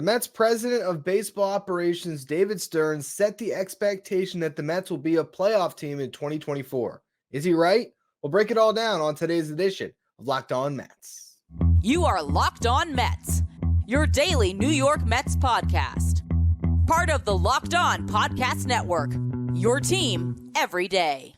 The Mets president of baseball operations, David Stearns, set the expectation that the Mets will be a playoff team in 2024. Is he right? We'll break it all down on today's edition of Locked On Mets. You are Locked On Mets, your daily New York Mets podcast. Part of the Locked On Podcast Network, your team every day.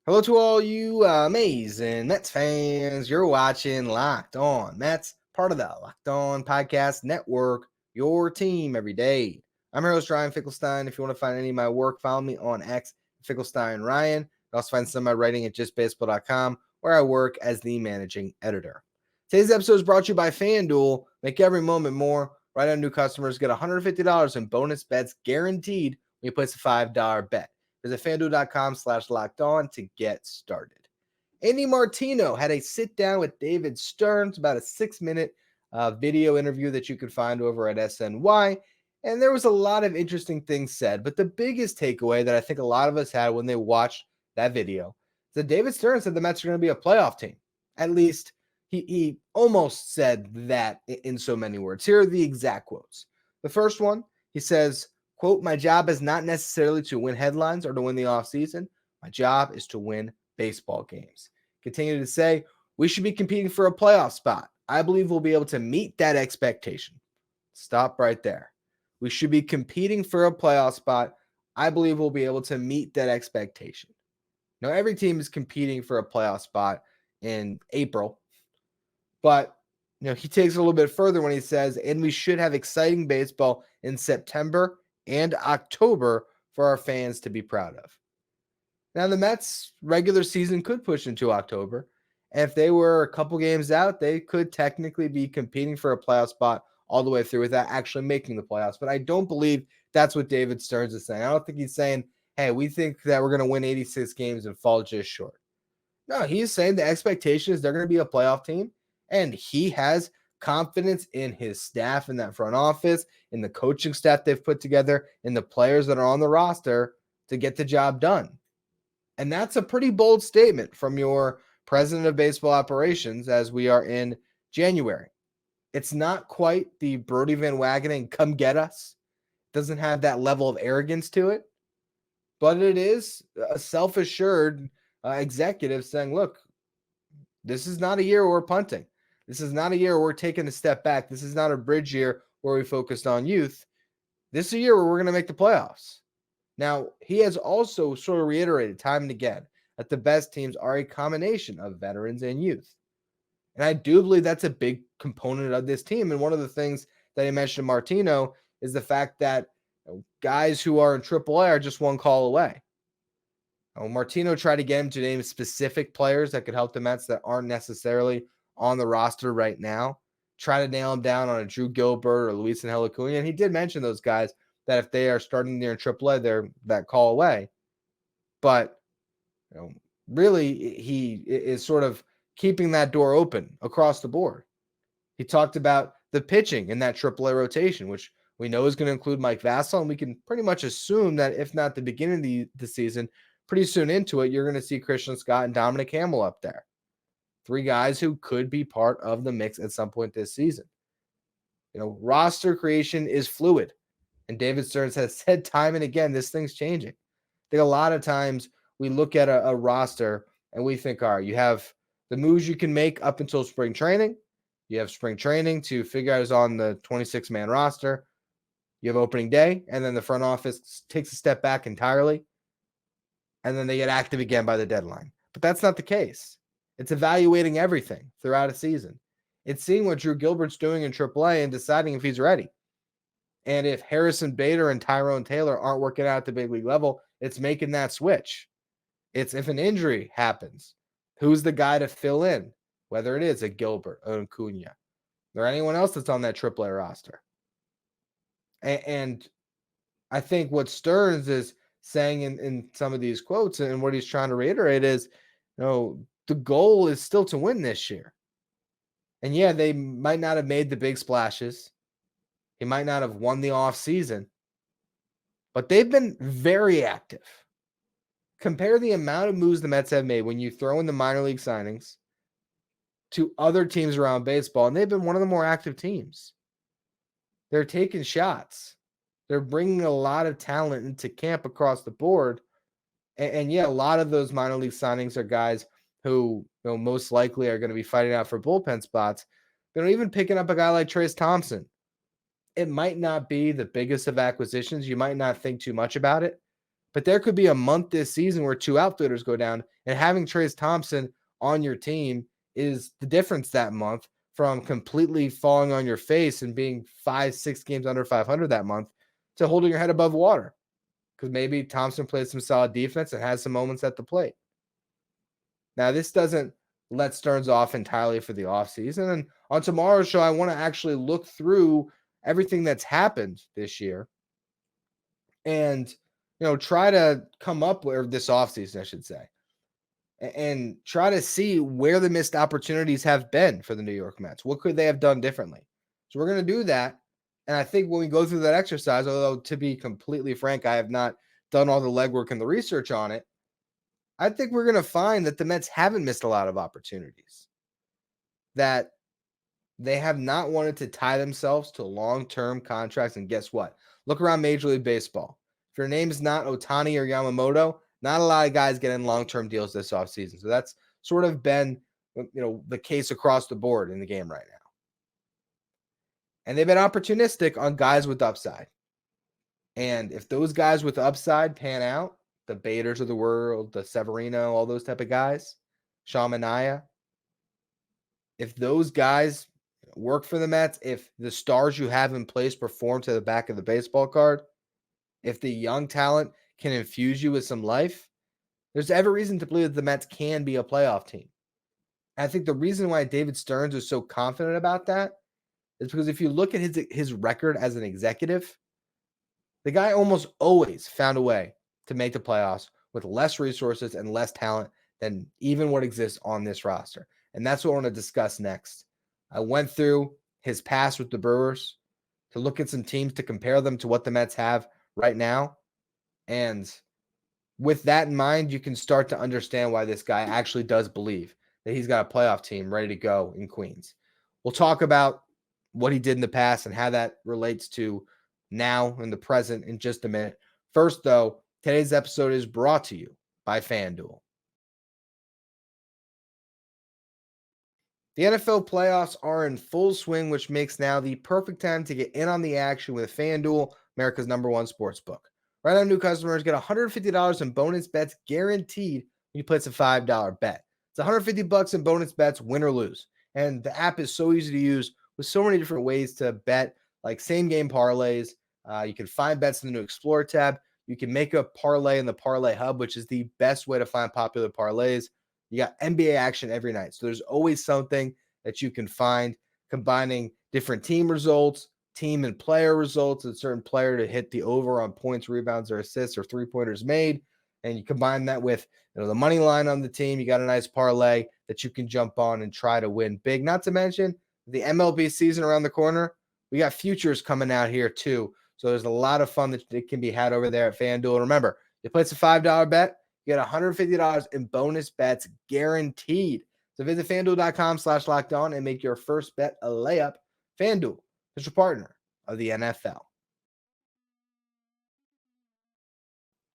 Hello to all you amazing Mets fans. You're watching Locked On Mets, part of the Locked On Podcast Network, your team every day. I'm your host, Ryan Finkelstein. If you want to find any of my work, follow me on X, Finkelstein Ryan. You can also find some of my writing at justbaseball.com, where I work as the managing editor. Today's episode is brought to you by FanDuel. Make every moment more. Right on new customers, get $150 in bonus bets guaranteed when you place a $5 bet. Visit FanDuel.com/lockedon to get started. Andy Martino had a sit-down with David Stearns, about a 6-minute video interview that you can find over at SNY, and there was a lot of interesting things said, but the biggest takeaway that I think a lot of us had when they watched that video is that David Stearns said the Mets are going to be a playoff team. At least he almost said that in so many words. Here are the exact quotes. The first one, he says, quote, "My job is not necessarily to win headlines or to win the offseason. My job is to win baseball games." Continue to say, "We should be competing for a playoff spot. I believe we'll be able to meet that expectation." Stop right there. We should be competing for a playoff spot. I believe we'll be able to meet that expectation. Now, every team is competing for a playoff spot in April, but he takes it a little bit further when he says, and we should have exciting baseball in September and October for our fans to be proud of. Now, the Mets' regular season could push into October. And if they were a couple games out, they could technically be competing for a playoff spot all the way through without actually making the playoffs. But I don't believe that's what David Stearns is saying. I don't think he's saying, hey, we think that we're going to win 86 games and fall just short. No, he's saying the expectation is they're going to be a playoff team. And he has confidence in his staff in that front office, in the coaching staff they've put together, in the players that are on the roster to get the job done. And that's a pretty bold statement from your president of baseball operations as we are in January. It's not quite the Brody Van Wagenen come get us. It doesn't have that level of arrogance to it, but it is a self-assured executive saying, look, this is not a year where we're punting. This is not a year where we're taking a step back. This is not a bridge year where we focused on youth. This is a year where we're going to make the playoffs. Now, he has also sort of reiterated time and again that the best teams are a combination of veterans and youth. And I do believe that's a big component of this team. And one of the things that he mentioned, Martino, is the fact that guys who are in AAA are just one call away. Martino tried to get him to name specific players that could help the Mets that aren't necessarily on the roster right now. Try to nail him down on a Drew Gilbert or Luis Angel Acuna. And he did mention those guys that if they are starting there in AAA, they're that call away. But really, he is sort of keeping that door open across the board. He talked about the pitching in that AAA rotation, which we know is going to include Mike Vasil, and we can pretty much assume that if not the beginning of the season, pretty soon into it, you're going to see Christian Scott and Dominic Hamill up there. 3 guys who could be part of the mix at some point this season. Roster creation is fluid. And David Stearns has said time and again, this thing's changing. I think a lot of times we look at a roster and we think, all right, you have the moves you can make up until spring training. You have spring training to figure out who's on the 26-man roster. You have opening day, and then the front office takes a step back entirely. And then they get active again by the deadline. But that's not the case. It's evaluating everything throughout a season. It's seeing what Drew Gilbert's doing in AAA and deciding if he's ready. And if Harrison Bader and Tyrone Taylor aren't working out at the big league level, it's making that switch. It's if an injury happens, who's the guy to fill in? Whether it is a Gilbert, or Acuna, or anyone else that's on that AAA roster. And I think what Stearns is saying in some of these quotes and what he's trying to reiterate is, the goal is still to win this year. And yeah, they might not have made the big splashes. He might not have won the offseason, but they've been very active. Compare the amount of moves the Mets have made when you throw in the minor league signings to other teams around baseball, and they've been one of the more active teams. They're taking shots. They're bringing a lot of talent into camp across the board. And yeah, a lot of those minor league signings are guys who most likely are going to be fighting out for bullpen spots. But even picking up a guy like Trayce Thompson, it might not be the biggest of acquisitions. You might not think too much about it. But there could be a month this season where two outfielders go down, and having Trayce Thompson on your team is the difference that month from completely falling on your face and being 5-6 games under 500 that month to holding your head above water. Because maybe Thompson plays some solid defense and has some moments at the plate. Now, this doesn't let Stearns off entirely for the offseason. And on tomorrow's show, I want to actually look through everything that's happened this year and try to come up with this offseason, I should say, and try to see where the missed opportunities have been for the New York Mets. What could they have done differently? So we're going to do that. And I think when we go through that exercise, although to be completely frank, I have not done all the legwork and the research on it, I think we're going to find that the Mets haven't missed a lot of opportunities, that they have not wanted to tie themselves to long-term contracts. And guess what? Look around Major League Baseball. If your name is not Ohtani or Yamamoto, not a lot of guys get in long-term deals this offseason. So that's sort of been, the case across the board in the game right now. And they've been opportunistic on guys with upside. And if those guys with upside pan out, the Baders of the world, the Severino, all those type of guys, Sean Manaea, if those guys work for the Mets, if the stars you have in place perform to the back of the baseball card, if the young talent can infuse you with some life, there's every reason to believe that the Mets can be a playoff team. And I think the reason why David Stearns is so confident about that is because if you look at his record as an executive, the guy almost always found a way to make the playoffs with less resources and less talent than even what exists on this roster. And that's what I want to discuss next. I went through his past with the Brewers to look at some teams to compare them to what the Mets have right now. And with that in mind, you can start to understand why this guy actually does believe that he's got a playoff team ready to go in Queens. We'll talk about what he did in the past and how that relates to now and the present in just a minute. First, though, today's episode is brought to you by FanDuel. The NFL playoffs are in full swing, which makes now the perfect time to get in on the action with FanDuel, America's #1 sportsbook. Right now, new customers get $150 in bonus bets guaranteed when you place a $5 bet. It's $150 in bonus bets, win or lose. And the app is so easy to use with so many different ways to bet, like same-game parlays. You can find bets in the new Explore tab. You can make a parlay in the Parlay Hub, which is the best way to find popular parlays. You got NBA action every night. So there's always something that you can find combining different team results, team and player results, and certain player to hit the over on points, rebounds, or assists, or three-pointers made. And you combine that with the money line on the team. You got a nice parlay that you can jump on and try to win big. Not to mention the MLB season around the corner. We got futures coming out here too. So there's a lot of fun that can be had over there at FanDuel. And remember, you place a $5 bet, you get $150 in bonus bets guaranteed. So visit FanDuel.com/lockedon and make your first bet a layup. FanDuel is your partner of the NFL.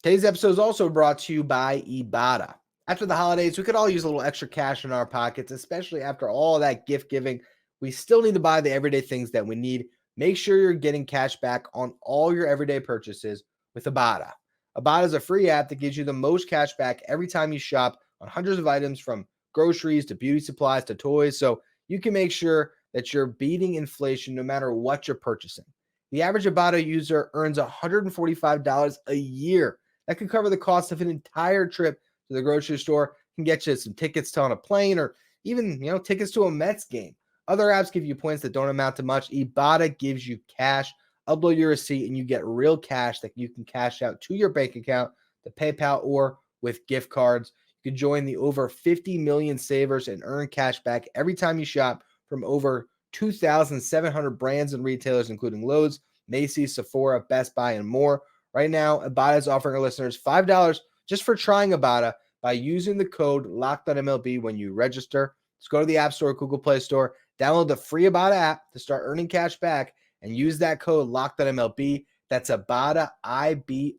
Today's episode is also brought to you by Ibotta. After the holidays, we could all use a little extra cash in our pockets, especially after all that gift giving. We still need to buy the everyday things that we need. Make sure you're getting cash back on all your everyday purchases with Ibotta. Ibotta is a free app that gives you the most cash back every time you shop on hundreds of items from groceries to beauty supplies to toys. So you can make sure that you're beating inflation no matter what you're purchasing. The average Ibotta user earns $145 a year. That could cover the cost of an entire trip to the grocery store, can get you some tickets to on a plane or even, tickets to a Mets game. Other apps give you points that don't amount to much. Ibotta gives you cash. Upload your receipt and you get real cash that you can cash out to your bank account, to PayPal, or with gift cards. You can join the over 50 million savers and earn cash back every time you shop from over 2,700 brands and retailers, including Lowe's, Macy's, Sephora, Best Buy, and more. Right now, Ibotta is offering our listeners $5 just for trying Ibotta by using the code LOCKEDONMLB when you register. Just go to the App Store, Google Play Store, download the free Ibotta app to start earning cash back, and use that code LOCKEDONMLB. That's Ibotta, IBOTTA,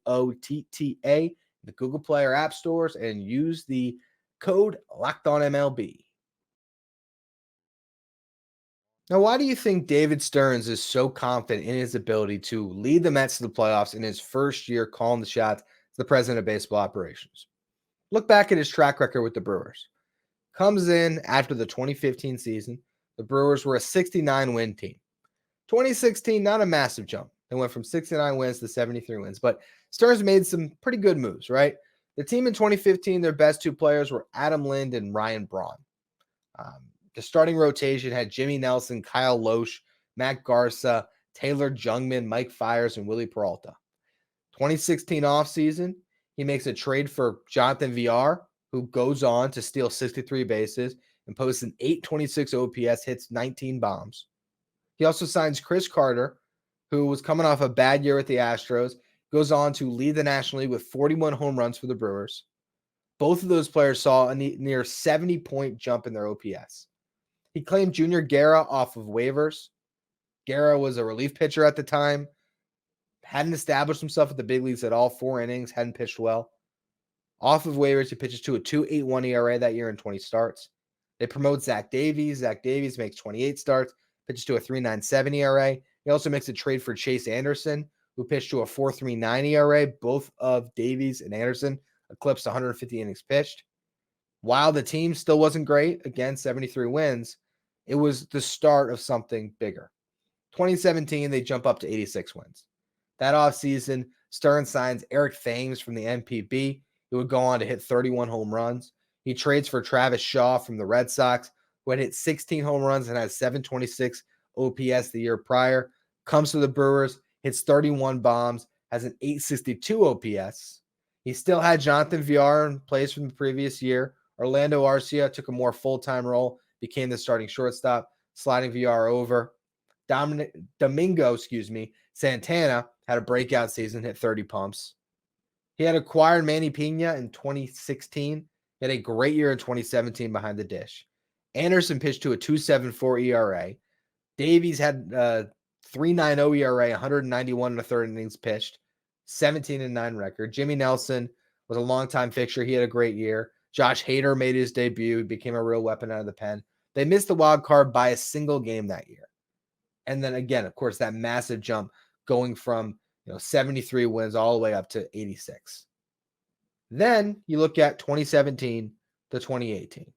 the Google Play or App Stores, and use the code LOCKEDONMLB. Now, why do you think David Stearns is so confident in his ability to lead the Mets to the playoffs in his first year calling the shots as the president of baseball operations? Look back at his track record with the Brewers. Comes in after the 2015 season. The Brewers were a 69-win team. 2016, not a massive jump. They went from 69 wins to 73 wins, but Stearns made some pretty good moves, right? The team in 2015, their best two players were Adam Lind and Ryan Braun. The starting rotation had Jimmy Nelson, Kyle Loesch, Matt Garza, Taylor Jungmann, Mike Fiers, and Willie Peralta. 2016 offseason, he makes a trade for Jonathan VR, who goes on to steal 63 bases and posts an 826 OPS, hits 19 bombs. He also signs Chris Carter, who was coming off a bad year with the Astros, goes on to lead the National League with 41 home runs for the Brewers. Both of those players saw a near 70-point jump in their OPS. He claimed Junior Guerra off of waivers. Guerra was a relief pitcher at the time, hadn't established himself at the big leagues at all, 4 innings, hadn't pitched well. Off of waivers, he pitches to a 2.81 ERA that year in 20 starts. They promote Zach Davies. Zach Davies makes 28 starts, pitches to a 3.97 ERA. He also makes a trade for Chase Anderson, who pitched to a 4.39 ERA. Both of Davies and Anderson eclipsed 150 innings pitched. While the team still wasn't great, again, 73 wins, it was the start of something bigger. 2017, they jump up to 86 wins. That offseason, Stearns signs Eric Thames from the NPB, who would go on to hit 31 home runs. He trades for Travis Shaw from the Red Sox, who had hit 16 home runs and had 726 OPS the year prior. Comes to the Brewers, hits 31 bombs, has an 862 OPS. He still had Jonathan VR in place from the previous year. Orlando Arcia took a more full-time role, became the starting shortstop, sliding VR over. Domingo Santana had a breakout season, hit 30 pumps. He had acquired Manny Pena in 2016. He had a great year in 2017 behind the dish. Anderson pitched to a 2.74 ERA. Davies had 3.90 ERA, 191 and a third innings pitched, 17-9 record. Jimmy Nelson was a longtime fixture. He had a great year. Josh Hader made his debut. He became a real weapon out of the pen. They missed the wild card by a single game that year. And then again, of course, that massive jump going from 73 wins all the way up to 86. Then you look at 2017 to 2018.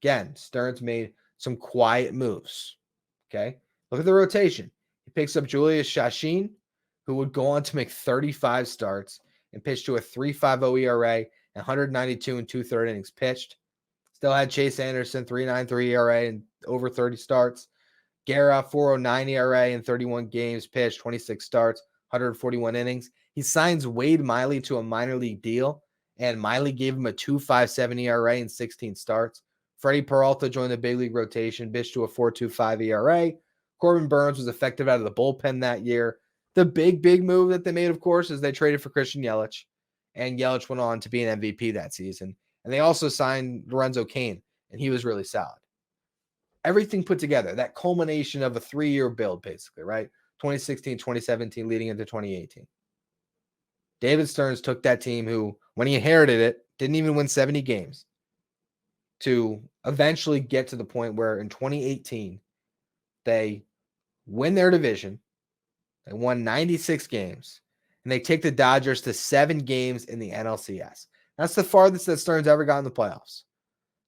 Again, Stearns made some quiet moves. Okay. Look at the rotation. He picks up Julius Shashin, who would go on to make 35 starts and pitch to a 3.50 ERA and 192 and 2/3 innings pitched. Still had Chase Anderson, 3.93 ERA and over 30 starts. Guerra, 4.09 ERA in 31 games pitched, 26 starts, 141 innings. He signs Wade Miley to a minor league deal, and Miley gave him a 2.57 ERA in 16 starts. Freddie Peralta joined the big league rotation, pitched to a 4.25 ERA. Corbin Burns was effective out of the bullpen that year. The big move that they made, of course, is they traded for Christian Yelich, and Yelich went on to be an MVP that season. And they also signed Lorenzo Cain, and he was really solid. Everything put together, that culmination of a 3-year build, basically, right? 2016, 2017, leading into 2018. David Stearns took that team who, when he inherited it, didn't even win 70 games, to eventually get to the point where in 2018, they win their division. They won 96 games, and they take the Dodgers to 7 games in the NLCS. That's the farthest that Stearns ever got in the playoffs.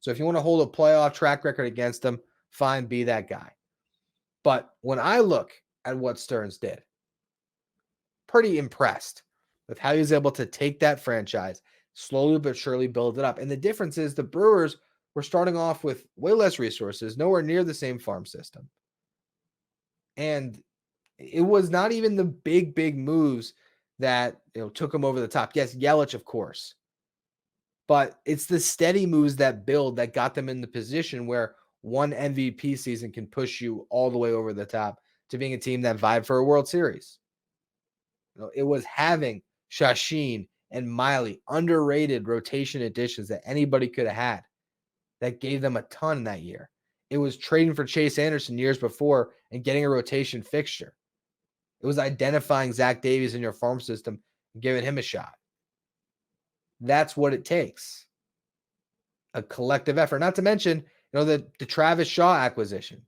So if you want to hold a playoff track record against them, fine, be that guy. But when I look at what Stearns did, pretty impressed with how he was able to take that franchise, slowly but surely build it up. And the difference is the Brewers were starting off with way less resources, nowhere near the same farm system. And it was not even the big moves that took them over the top. Yes, Yelich, of course. But it's the steady moves that build that got them in the position where one MVP season can push you all the way over the top to being a team that vied for a World Series. It was having Shashin and Miley, underrated rotation additions that anybody could have had, that gave them a ton that year. It was trading for Chase Anderson years before and getting a rotation fixture. It was identifying Zach Davies in your farm system and giving him a shot. That's what it takes. A collective effort. Not to mention, the Travis Shaw acquisition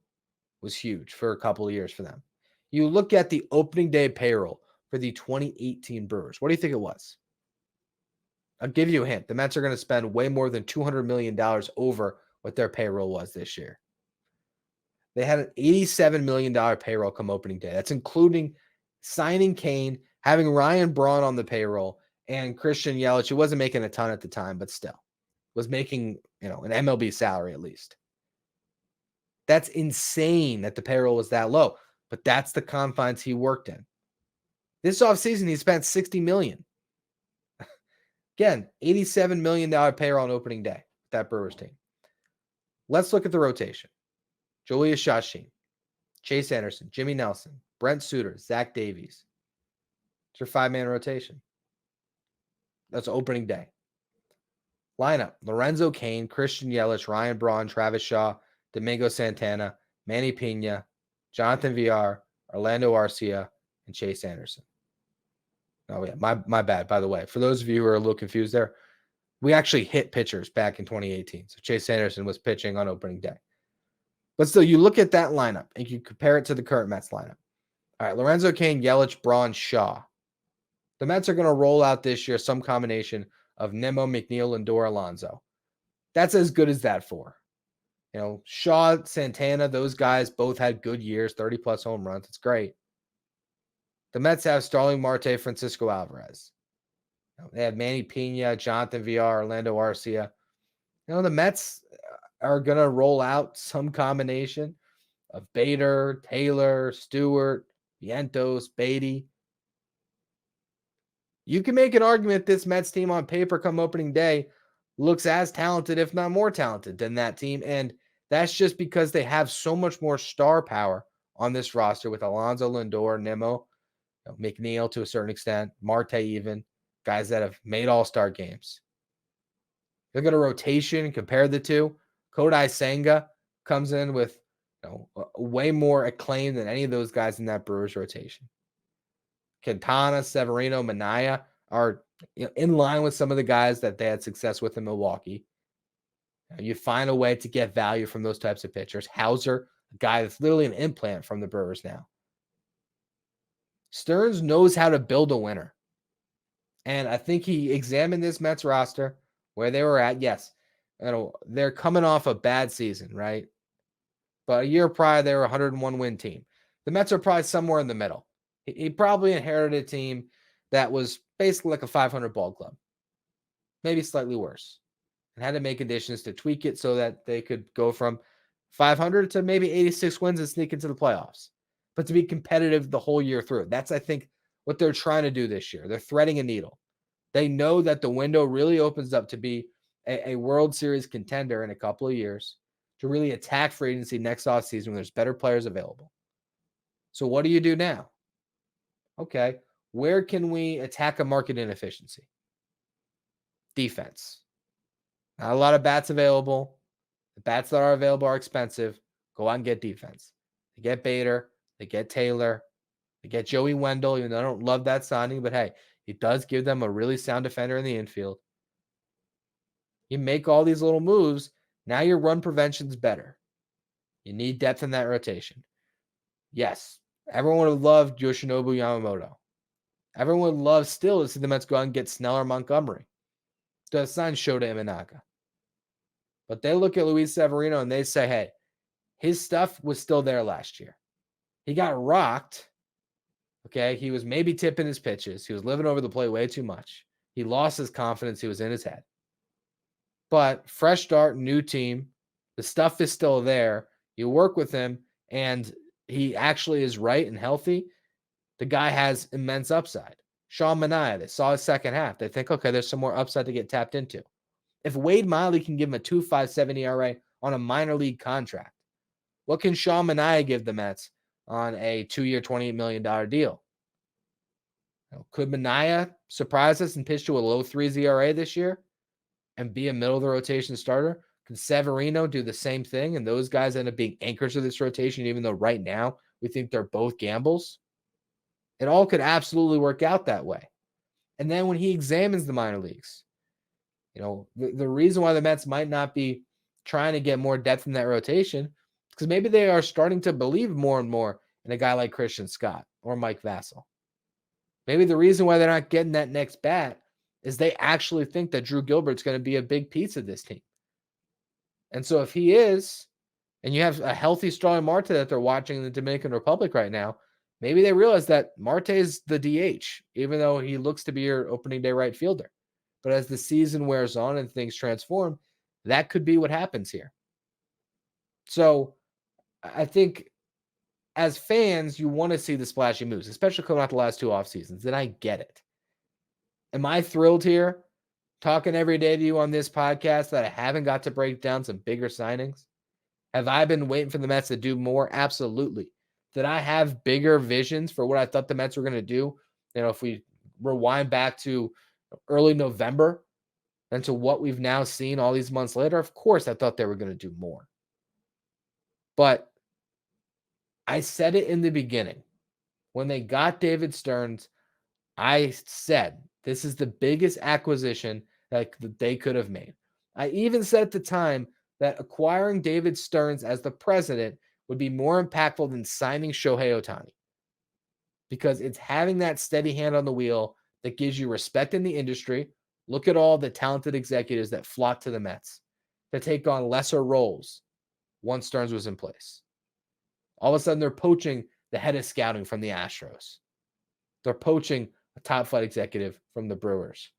was huge for a couple of years for them. You look at the opening day payroll for the 2018 Brewers. What do you think it was? I'll give you a hint. The Mets are going to spend way more than $200 million over what their payroll was this year. They had an $87 million payroll come opening day. That's including signing Kane, having Ryan Braun on the payroll, and Christian Yelich, who wasn't making a ton at the time, but still was making, an MLB salary at least. That's insane that the payroll was that low, but that's the confines he worked in. This offseason, he spent $60 million. Again, $87 million payroll on opening day, that Brewers team. Let's look at the rotation. Julius Shashin, Chase Anderson, Jimmy Nelson, Brent Suter, Zach Davies. It's your 5-man rotation. That's opening day. Lineup: Lorenzo Cain, Christian Yelich, Ryan Braun, Travis Shaw, Domingo Santana, Manny Pena, Jonathan Villar, Orlando Arcia, and Chase Anderson. Oh, yeah, my bad, by the way. For those of you who are a little confused there, we actually hit pitchers back in 2018. So Chase Anderson was pitching on opening day. But still, you look at that lineup and you compare it to the current Mets lineup. All right, Lorenzo Cain, Yelich, Braun, Shaw. The Mets are going to roll out this year some combination of Nimmo, McNeil, Lindor, Alonso. That's as good as that for. Shaw, Santana, those guys both had good years, 30-plus home runs. It's great. The Mets have Starling Marte, Francisco Alvarez. They have Manny Pena, Jonathan Villar, Orlando Arcia. The Mets are going to roll out some combination of Bader, Taylor, Stewart, Vientos, Beatty. You can make an argument this Mets team on paper come opening day looks as talented, if not more talented, than that team. And that's just because they have so much more star power on this roster with Alonso, Lindor, Nimmo, McNeil to a certain extent, Marte even, guys that have made all-star games. Look at a rotation, compare the two. Kodai Senga comes in with way more acclaim than any of those guys in that Brewers rotation. Quintana, Severino, Minaya are in line with some of the guys that they had success with in Milwaukee. You find a way to get value from those types of pitchers. Hauser, a guy that's literally an implant from the Brewers now. Stearns knows how to build a winner. And I think he examined this Mets roster, where they were at. Yes, they're coming off a bad season, right? But a year prior, they were a 101-win team. The Mets are probably somewhere in the middle. He probably inherited a team that was basically like a 500 ball club, maybe slightly worse, and had to make additions to tweak it so that they could go from 500 to maybe 86 wins and sneak into the playoffs, but to be competitive the whole year through. That's, I think, what they're trying to do this year. They're threading a needle. They know that the window really opens up to be a World Series contender in a couple of years, to really attack free agency next offseason when there's better players available. So what do you do now? Okay, where can we attack a market inefficiency? Defense. Not a lot of bats available. The bats that are available are expensive. Go out and get defense. They get Bader. They get Taylor. They get Joey Wendell. Even though I don't love that signing, but hey, it does give them a really sound defender in the infield. You make all these little moves. Now your run prevention's better. You need depth in that rotation. Yes, everyone would love Yoshinobu Yamamoto. Everyone would love still to see the Mets go out and get Snell or Montgomery. To sign Shota Imanaga. But they look at Luis Severino and they say, hey, his stuff was still there last year. He got rocked. Okay, he was maybe tipping his pitches. He was living over the plate way too much. He lost his confidence. He was in his head. But fresh start, new team. The stuff is still there. You work with him, and he actually is right and healthy. The guy has immense upside. Sean Manaea, they saw his second half. They think, okay, there's some more upside to get tapped into. If Wade Miley can give him a 2.57 ERA on a minor league contract? What can Sean Manaea give the Mets on a 2-year, $28 million deal? Could Manaea surprise us and pitch to a low 3s ERA this year and be a middle of the rotation starter? Could Severino do the same thing and those guys end up being anchors of this rotation, even though right now we think they're both gambles? It all could absolutely work out that way. And then when he examines the minor leagues, the reason why the Mets might not be trying to get more depth in that rotation is because maybe they are starting to believe more and more in a guy like Christian Scott or Mike Vassell. Maybe the reason why they're not getting that next bat is they actually think that Drew Gilbert's going to be a big piece of this team. And so if he is, and you have a healthy Starling Marte that they're watching in the Dominican Republic right now, maybe they realize that Marte is the DH, even though he looks to be your opening day right fielder. But as the season wears on and things transform, that could be what happens here. So I think as fans, you want to see the splashy moves, especially coming out the last 2 off seasons. And I get it. Am I thrilled here talking every day to you on this podcast that I haven't got to break down some bigger signings? Have I been waiting for the Mets to do more? Absolutely. Did I have bigger visions for what I thought the Mets were going to do? If we rewind back to early November and to what we've now seen all these months later, of course I thought they were going to do more. But I said it in the beginning. When they got David Stearns, I said this is the biggest acquisition that they could have made. I even said at the time that acquiring David Stearns as the president would be more impactful than signing Shohei Ohtani, because it's having that steady hand on the wheel that gives you respect in the industry. Look at all the talented executives that flock to the Mets to take on lesser roles once Stearns was in place. All of a sudden, they're poaching the head of scouting from the Astros. They're poaching a top flight executive from the Brewers.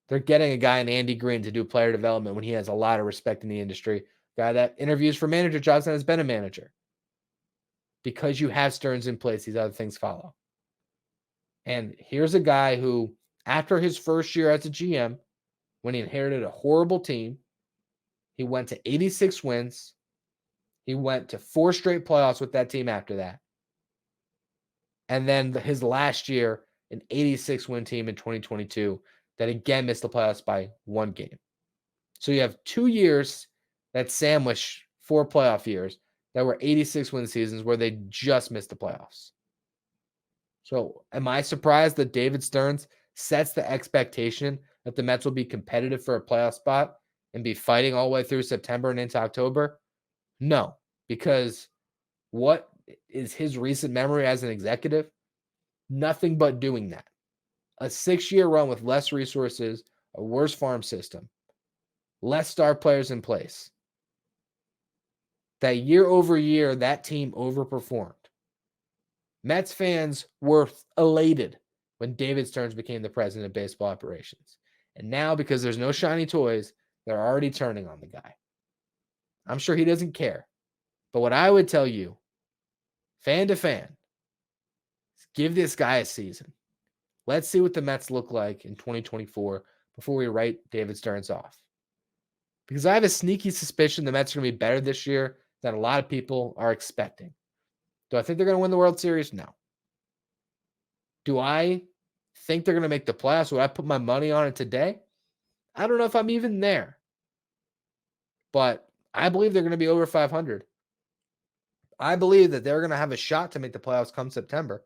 They're getting a guy in Andy Green to do player development when he has a lot of respect in the industry. A guy that interviews for manager jobs and has been a manager. Because you have Stearns in place, these other things follow. And here's a guy who, after his first year as a GM, when he inherited a horrible team, he went to 86 wins. He went to 4 straight playoffs with that team after that. And then his last year, an 86-win team in 2022 that again missed the playoffs by 1 game. So you have 2 years that sandwich 4 playoff years that were 86-win seasons where they just missed the playoffs. So am I surprised that David Stearns sets the expectation that the Mets will be competitive for a playoff spot and be fighting all the way through September and into October? No, because what is his recent memory as an executive? Nothing but doing that. A 6-year run with less resources, a worse farm system, less star players in place. That year over year, that team overperformed. Mets fans were elated when David Stearns became the president of baseball operations. And now, because there's no shiny toys, they're already turning on the guy. I'm sure he doesn't care. But what I would tell you, fan to fan, is give this guy a season. Let's see what the Mets look like in 2024 before we write David Stearns off. Because I have a sneaky suspicion the Mets are going to be better this year than a lot of people are expecting. Do I think they're going to win the World Series? No. Do I think they're going to make the playoffs? Would I put my money on it today? I don't know if I'm even there. But I believe they're going to be over 500. I believe that they're going to have a shot to make the playoffs come September.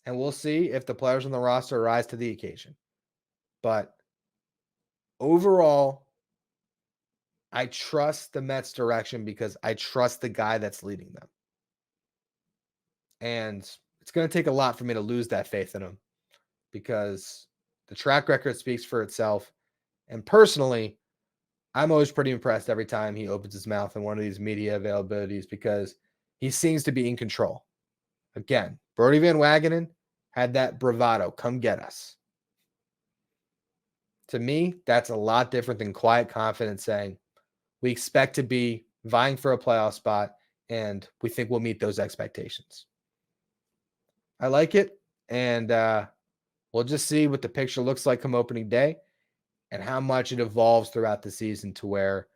And we'll see if the players on the roster rise to the occasion. But overall, I trust the Mets' direction because I trust the guy that's leading them. And it's going to take a lot for me to lose that faith in him because the track record speaks for itself. And personally, I'm always pretty impressed every time he opens his mouth in one of these media availabilities because he seems to be in control. Again, Brodie Van Wagenen had that bravado, come get us. To me, that's a lot different than quiet confidence saying, we expect to be vying for a playoff spot, and we think we'll meet those expectations. I like it, and we'll just see what the picture looks like come opening day and how much it evolves throughout the season to where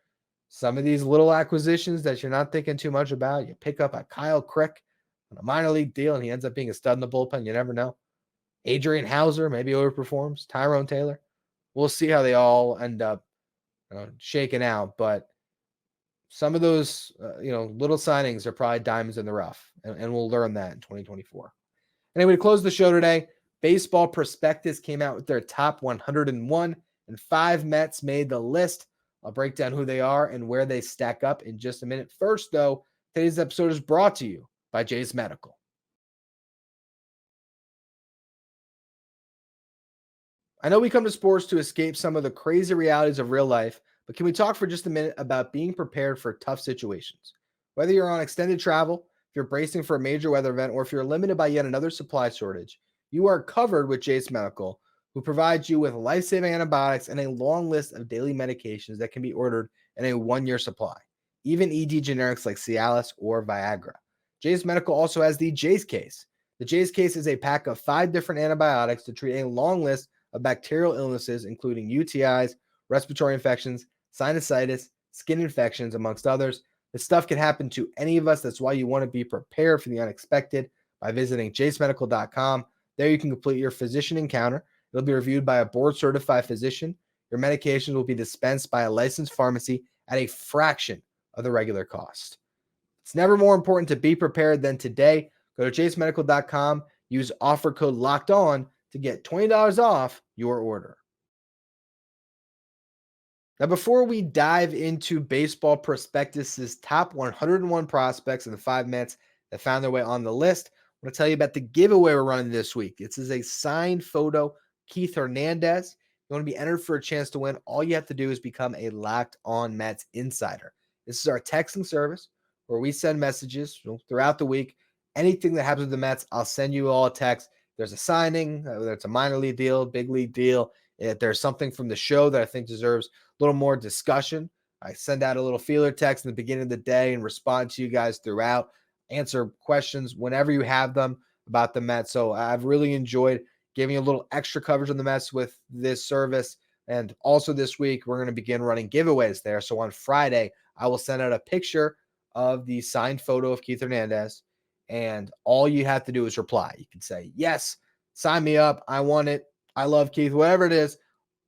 Some of these little acquisitions that you're not thinking too much about, you pick up a Kyle Crick on a minor league deal, and he ends up being a stud in the bullpen. You never know. Adrian Hauser maybe overperforms. Tyrone Taylor. We'll see how they all end up shaking out. But some of those, little signings are probably diamonds in the rough, and we'll learn that in 2024. Anyway, to close the show today, Baseball Prospectus came out with their top 101, and 5 Mets made the list. I'll break down who they are and where they stack up in just a minute. First, though, today's episode is brought to you by Jase Medical. I know we come to sports to escape some of the crazy realities of real life, but can we talk for just a minute about being prepared for tough situations? Whether you're on extended travel, if you're bracing for a major weather event, or if you're limited by yet another supply shortage, you are covered with Jase Medical, who provides you with life-saving antibiotics and a long list of daily medications that can be ordered in a 1-year supply, even ED generics like Cialis or Viagra. Jase Medical also has the Jase Case. The Jase Case is a pack of 5 different antibiotics to treat a long list of bacterial illnesses, including UTIs, respiratory infections, sinusitis, skin infections, amongst others. This stuff can happen to any of us. That's why you want to be prepared for the unexpected by visiting jasemedical.com. There you can complete your physician encounter. It'll be reviewed by a board-certified physician. Your medications will be dispensed by a licensed pharmacy at a fraction of the regular cost. It's never more important to be prepared than today. Go to jasemedical.com. Use offer code LOCKEDON to get $20 off your order. Now, before we dive into Baseball Prospectus's top 101 prospects and the 5 Mets that found their way on the list, I want to tell you about the giveaway we're running this week. This is a signed photo, Keith Hernandez. You want to be entered for a chance to win. All you have to do is become a Locked On Mets insider. This is our texting service where we send messages throughout the week. Anything that happens with the Mets, I'll send you all a text. There's a signing, whether it's a minor league deal, big league deal. If there's something from the show that I think deserves a little more discussion, I send out a little feeler text in the beginning of the day and respond to you guys throughout, answer questions whenever you have them about the Mets. So I've really enjoyed giving a little extra coverage on the Mets with this service. And also this week, we're going to begin running giveaways there. So on Friday, I will send out a picture of the signed photo of Keith Hernandez. And all you have to do is reply. You can say, yes, sign me up. I want it. I love Keith, whatever it is.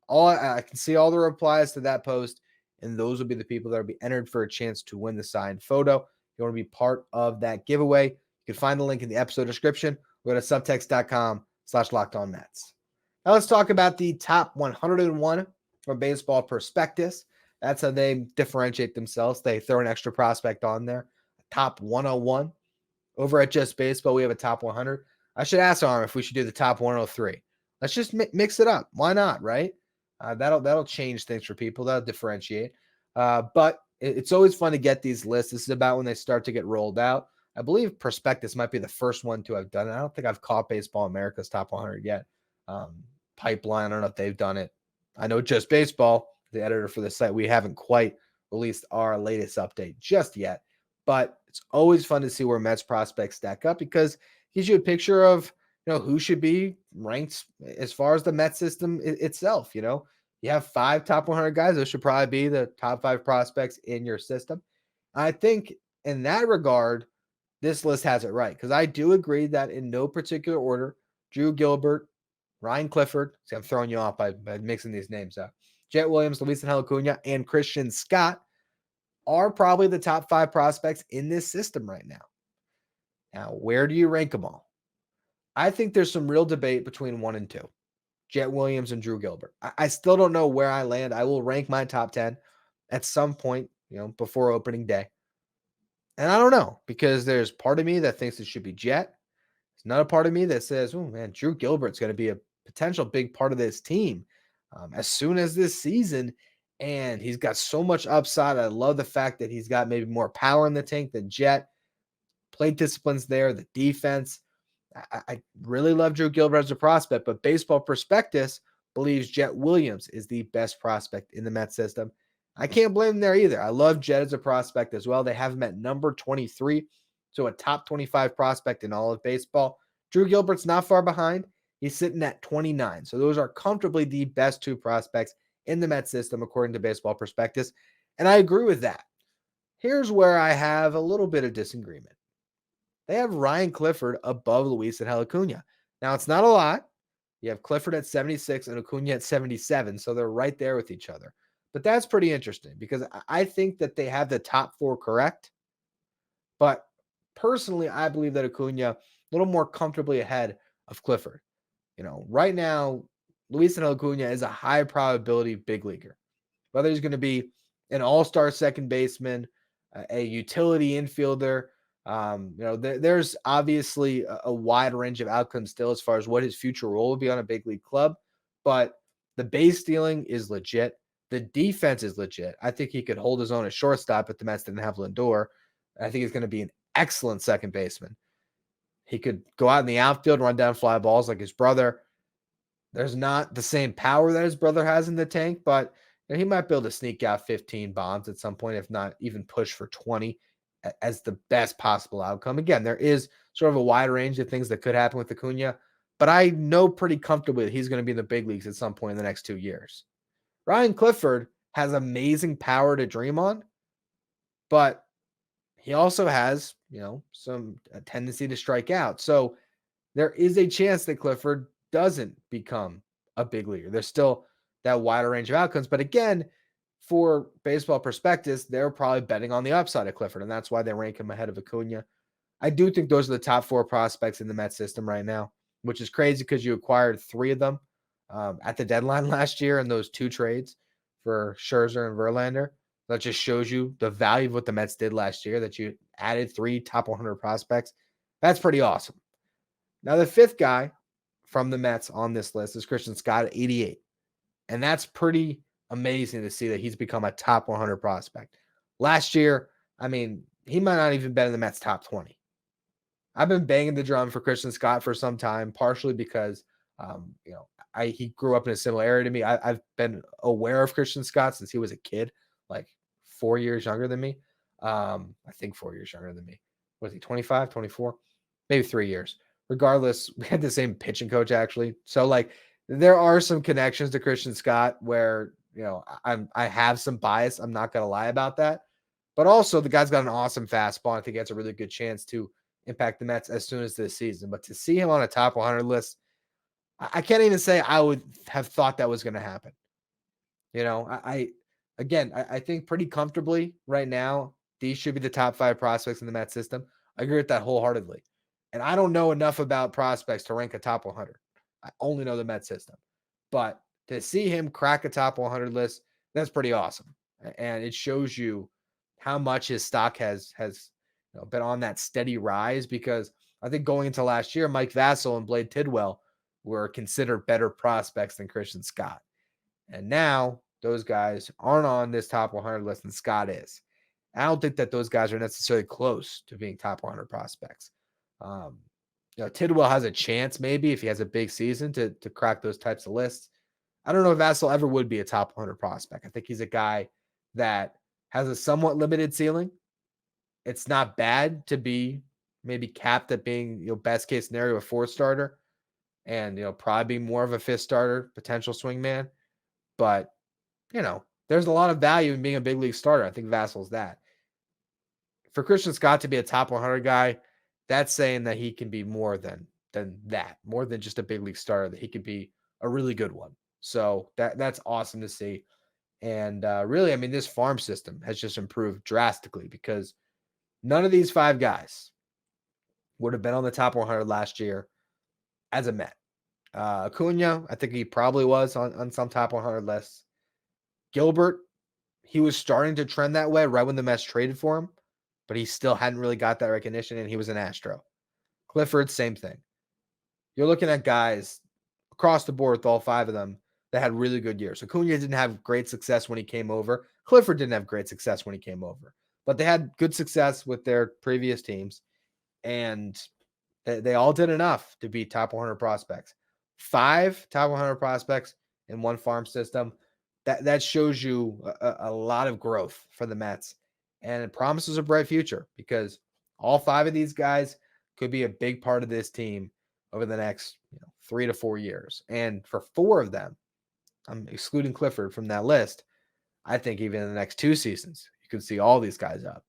I can see all the replies to that post, and those will be the people that will be entered for a chance to win the signed photo. If you want to be part of that giveaway, you can find the link in the episode description. Go to subtext.com/lockedonmets. Now let's talk about the top 101 from Baseball Prospectus. That's how they differentiate themselves. They throw an extra prospect on there. Top 101. Over at Just Baseball, we have a top 100. I should ask Arm if we should do the top 103. Let's just mix it up. Why not, right? That'll change things for people. That'll differentiate. But it's always fun to get these lists. This is about when they start to get rolled out. I believe Prospectus might be the first one to have done it. I don't think I've caught Baseball America's top 100 yet. Pipeline, I don't know if they've done it. I know Just Baseball, the editor for the site, we haven't quite released our latest update just yet. But it's always fun to see where Mets prospects stack up because it gives you a picture of who should be ranked as far as the Met system itself. You have 5 top 100 guys. Those should probably be the top 5 prospects in your system. I think in that regard, this list has it right because I do agree that in no particular order, Drew Gilbert, Ryan Clifford, see, I'm throwing you off by mixing these names up, Jet Williams, Luis Angel Acuna, and Christian Scott are probably the top 5 prospects in this system right now. Now, where do you rank them all? I think there's some real debate between 1 and 2, Jet Williams and Drew Gilbert. I still don't know where I land. I will rank my top 10 at some point, before opening day. And I don't know because there's part of me that thinks it should be Jet. There's another part of me that says, oh man, Drew Gilbert's going to be a potential big part of this team as soon as this season. And he's got so much upside. I love the fact that he's got maybe more power in the tank than Jet. Plate discipline's there, the defense. I really love Drew Gilbert as a prospect, but Baseball Prospectus believes Jet Williams is the best prospect in the Mets system. I can't blame him there either. I love Jet as a prospect as well. They have him at number 23, so a top 25 prospect in all of baseball. Drew Gilbert's not far behind. He's sitting at 29. So those are comfortably the best 2 prospects in the Mets system, according to Baseball Prospectus. And I agree with that. Here's where I have a little bit of disagreement. They have Ryan Clifford above Luis and Acuna. Now, it's not a lot. You have Clifford at 76 and Acuna at 77, so they're right there with each other. But that's pretty interesting because I think that they have the top four correct. But personally, I believe that Acuna a little more comfortably ahead of Clifford. Right now, Luis Acuna is a high probability big leaguer. Whether he's going to be an all-star second baseman, a utility infielder, there's obviously a wide range of outcomes still as far as what his future role will be on a big league club. But the base stealing is legit. The defense is legit. I think he could hold his own at shortstop if the Mets didn't have Lindor. I think he's going to be an excellent second baseman. He could go out in the outfield, run down fly balls like his brother. There's not the same power that his brother has in the tank, but he might be able to sneak out 15 bombs at some point, if not even push for 20 as the best possible outcome. Again, there is sort of a wide range of things that could happen with Acuna, but I know pretty comfortably that he's going to be in the big leagues at some point in the next 2 years. Ryan Clifford has amazing power to dream on, but he also has, some tendency to strike out. So there is a chance that Clifford doesn't become a big leaguer. There's still that wider range of outcomes. But again, for Baseball Prospectus, they're probably betting on the upside of Clifford, and that's why they rank him ahead of Acuna. I do think those are the top four prospects in the Mets system right now, which is crazy because you acquired 3 of them at the deadline last year in those 2 trades for Scherzer and Verlander. That just shows you the value of what the Mets did last year, that you added 3 top 100 prospects. That's pretty awesome. Now, the 5th guy from the Mets on this list is Christian Scott at 88. And that's pretty amazing to see that he's become a top 100 prospect. Last year, he might not even been in the Mets top 20. I've been banging the drum for Christian Scott for some time, partially because, he grew up in a similar area to me. I've been aware of Christian Scott since he was a kid, like 4 years younger than me. I think 4 years younger than me. Was he 25, 24? Maybe 3 years. Regardless, we had the same pitching coach, actually. So, there are some connections to Christian Scott where, I have some bias. I'm not going to lie about that. But also, the guy's got an awesome fastball. I think he has a really good chance to impact the Mets as soon as this season. But to see him on a top 100 list, I can't even say I would have thought that was going to happen. I think pretty comfortably right now, these should be the top 5 prospects in the Mets system. I agree with that wholeheartedly. And I don't know enough about prospects to rank a top 100. I only know the Mets system. But to see him crack a top 100 list, that's pretty awesome. And it shows you how much his stock has been on that steady rise, because I think going into last year, Mike Vasil and Blade Tidwell were considered better prospects than Christian Scott. And now those guys aren't on this top 100 list and Scott is. I don't think that those guys are necessarily close to being top 100 prospects. Tidwell has a chance maybe if he has a big season to crack those types of lists. I don't know if Vasil ever would be a top 100 prospect. I think he's a guy that has a somewhat limited ceiling. It's not bad to be maybe capped at being, best case scenario, a 4th starter and, probably be more of a 5th starter, potential swing man. But, there's a lot of value in being a big league starter. I think Vasil's that. For Christian Scott to be a top 100 guy, that's saying that he can be more than that, more than just a big league starter, that he could be a really good one. So that's awesome to see. And really, this farm system has just improved drastically because none of these 5 guys would have been on the top 100 last year as a Met. Acuna, I think he probably was on some top 100 lists. Gilbert, he was starting to trend that way right when the Mets traded for him, but he still hadn't really got that recognition, and he was an Astro. Clifford, same thing. You're looking at guys across the board with all 5 of them that had really good years. Acuna didn't have great success when he came over. Clifford didn't have great success when he came over, but they had good success with their previous teams, and they all did enough to be top 100 prospects. 5 top 100 prospects in one farm system. That shows you a lot of growth for the Mets, and it promises a bright future because all 5 of these guys could be a big part of this team over the next 3 to 4 years. And for 4 of them, I'm excluding Clifford from that list, I think even in the next 2 seasons, you could see all these guys up.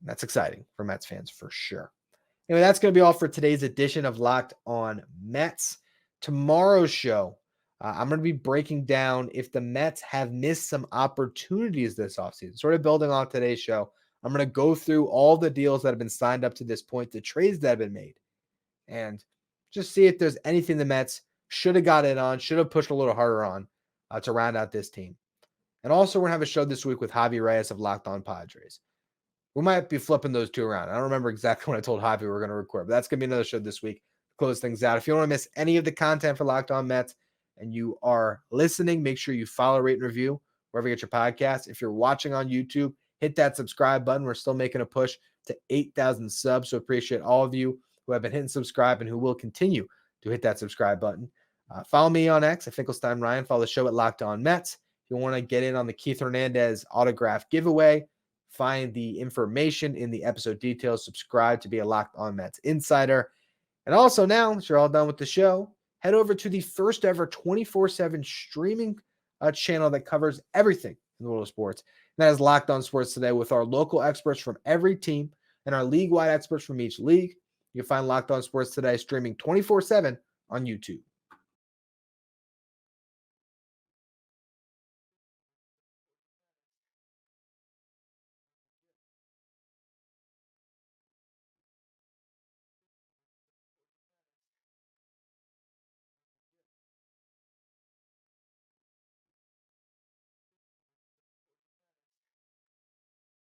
That's exciting for Mets fans for sure. Anyway, that's going to be all for today's edition of Locked On Mets. Tomorrow's show, I'm going to be breaking down if the Mets have missed some opportunities this offseason. Sort of building on today's show, I'm going to go through all the deals that have been signed up to this point, the trades that have been made, and just see if there's anything the Mets should have got in on, should have pushed a little harder on to round out this team. And also, we're going to have a show this week with Javi Reyes of Locked On Padres. We might be flipping those two around. I don't remember exactly when I told Javi we were going to record, but that's going to be another show this week to close things out. If you don't want to miss any of the content for Locked On Mets and you are listening, make sure you follow, rate, and review wherever you get your podcast. If you're watching on YouTube, hit that subscribe button. We're still making a push to 8,000 subs, so appreciate all of you who have been hitting subscribe and who will continue to hit that subscribe button. Follow me on X at Finkelstein Ryan. Follow the show at Locked On Mets. If you want to get in on the Keith Hernandez autograph giveaway, find the information in the episode details. Subscribe to be a Locked On Mets insider. And also now, that you're all done with the show, head over to the first ever 24/7 streaming channel that covers everything in the world of sports. And that is Locked On Sports Today with our local experts from every team and our league-wide experts from each league. You can find Locked On Sports Today streaming 24/7 on YouTube.